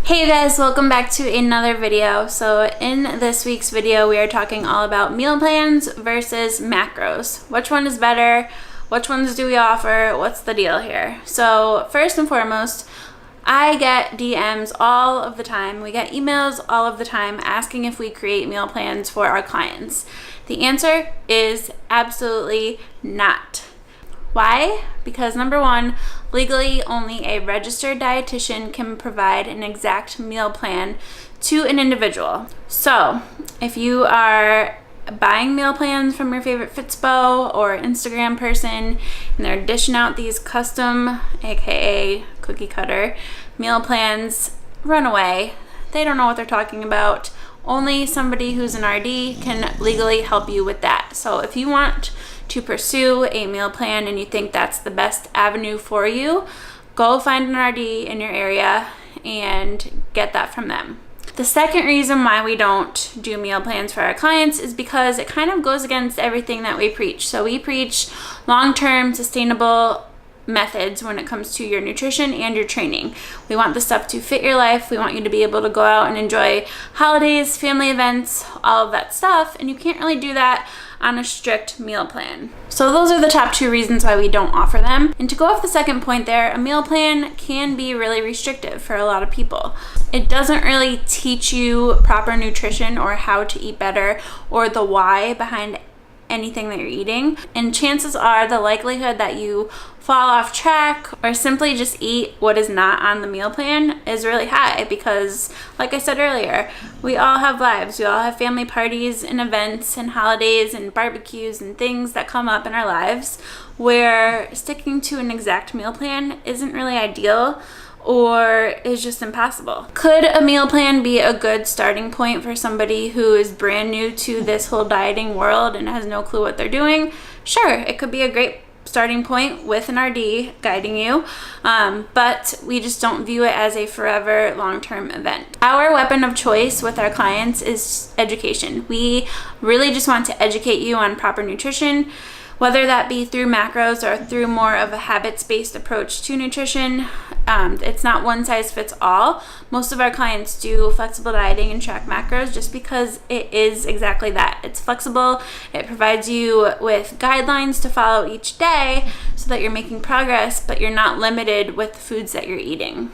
Hey you guys, welcome back to another video. So in this week's video, we are talking all about meal plans versus macros. Which one is better? Which ones do we offer? What's the deal here? So first and foremost, I get DMs all of the time. We get emails all of the time asking if we create meal plans for our clients. The answer is absolutely not. Why? Because number one, legally only a registered dietitian can provide an exact meal plan to an individual. So if you are buying meal plans from your favorite Fitspo or Instagram person and they're dishing out these custom, aka cookie cutter meal plans, run away. They don't know what they're talking about. Only somebody who's an RD can legally help you with that. So if you want to pursue a meal plan and you think that's the best avenue for you, go find an RD in your area and get that from them. The second reason why we don't do meal plans for our clients is because it kind of goes against everything that we preach. So we preach long-term sustainable methods when it comes to your nutrition and your training. We want the stuff to fit your life. We want you to be able to go out and enjoy holidays, family events, all of that stuff, and you can't really do that on a strict meal plan. So those are the top two reasons why we don't offer them. And to go off the second point there, a meal plan can be really restrictive for a lot of people. It doesn't really teach you proper nutrition or how to eat better or the why behind anything that you're eating, and chances are the likelihood that you fall off track or simply just eat what is not on the meal plan is really high because, like I said earlier, we all have lives. We all have family parties and events and holidays and barbecues and things that come up in our lives where sticking to an exact meal plan isn't really ideal or is just impossible. Could a meal plan be a good starting point for somebody who is brand new to this whole dieting world and has no clue what they're doing? Sure, it could be a great starting point with an RD guiding you, but we just don't view it as a forever long-term event. Our weapon of choice with our clients is education. We really just want to educate you on proper nutrition, whether that be through macros or through more of a habits-based approach to nutrition. It's not one size fits all. Most of our clients do flexible dieting and track macros just because it is exactly that. It's flexible. It provides you with guidelines to follow each day so that you're making progress, but you're not limited with the foods that you're eating.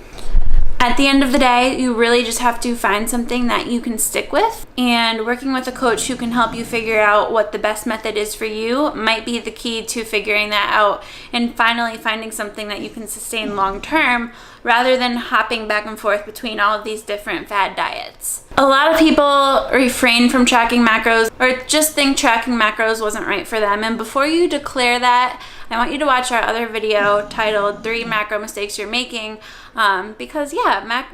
At the end of the day, you really just have to find something that you can stick with, and working with a coach who can help you figure out what the best method is for you might be the key to figuring that out and finally finding something that you can sustain long term rather than hopping back and forth between all of these different fad diets. A lot of people refrain from tracking macros or just think tracking macros wasn't right for them, and before you declare that, I want you to watch our other video titled 3 Macro Mistakes You're Making, because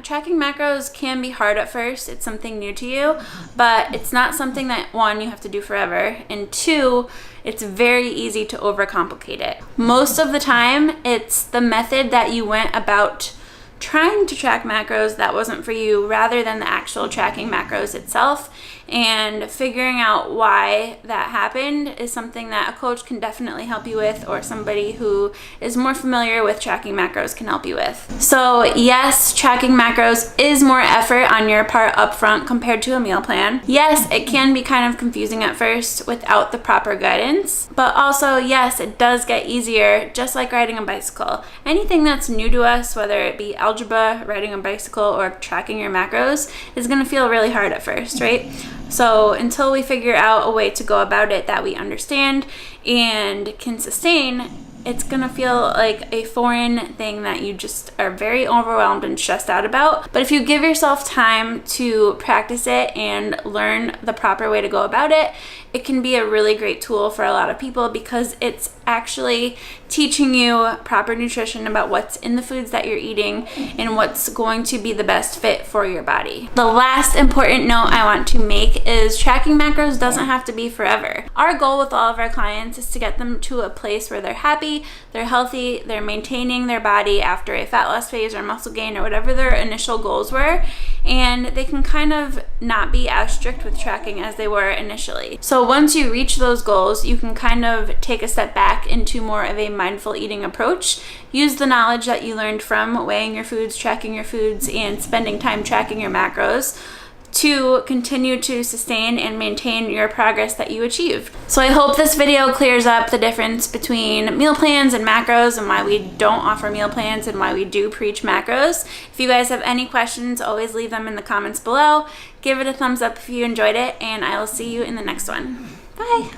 tracking macros can be hard at first. It's something new to you, but it's not something that, one, you have to do forever, and two, it's very easy to overcomplicate it. Most of the time, it's the method that you went about trying to track macros that wasn't for you rather than the actual tracking macros itself, and figuring out why that happened is something that a coach can definitely help you with, or somebody who is more familiar with tracking macros can help you with. So yes, tracking macros is more effort on your part upfront compared to a meal plan. Yes, it can be kind of confusing at first without the proper guidance, but also yes, it does get easier, just like riding a bicycle. Anything that's new to us, whether it be algebra, riding a bicycle, or tracking your macros, is going to feel really hard at first, right? So until we figure out a way to go about it that we understand and can sustain, it's gonna feel like a foreign thing that you just are very overwhelmed and stressed out about. But if you give yourself time to practice it and learn the proper way to go about it, it can be a really great tool for a lot of people because it's actually teaching you proper nutrition about what's in the foods that you're eating and what's going to be the best fit for your body. The last important note I want to make is tracking macros doesn't have to be forever. Our goal with all of our clients is to get them to a place where they're happy, they're healthy, they're maintaining their body after a fat loss phase or muscle gain or whatever their initial goals were, and they can kind of not be as strict with tracking as they were initially. So once you reach those goals, you can kind of take a step back into more of a mindful eating approach. Use the knowledge that you learned from weighing your foods, tracking your foods, and spending time tracking your macros to continue to sustain and maintain your progress that you achieved. So I hope this video clears up the difference between meal plans and macros, and why we don't offer meal plans and why we do preach macros. If you guys have any questions, always leave them in the comments below. Give it a thumbs up if you enjoyed it, and I will see you in the next one. Bye.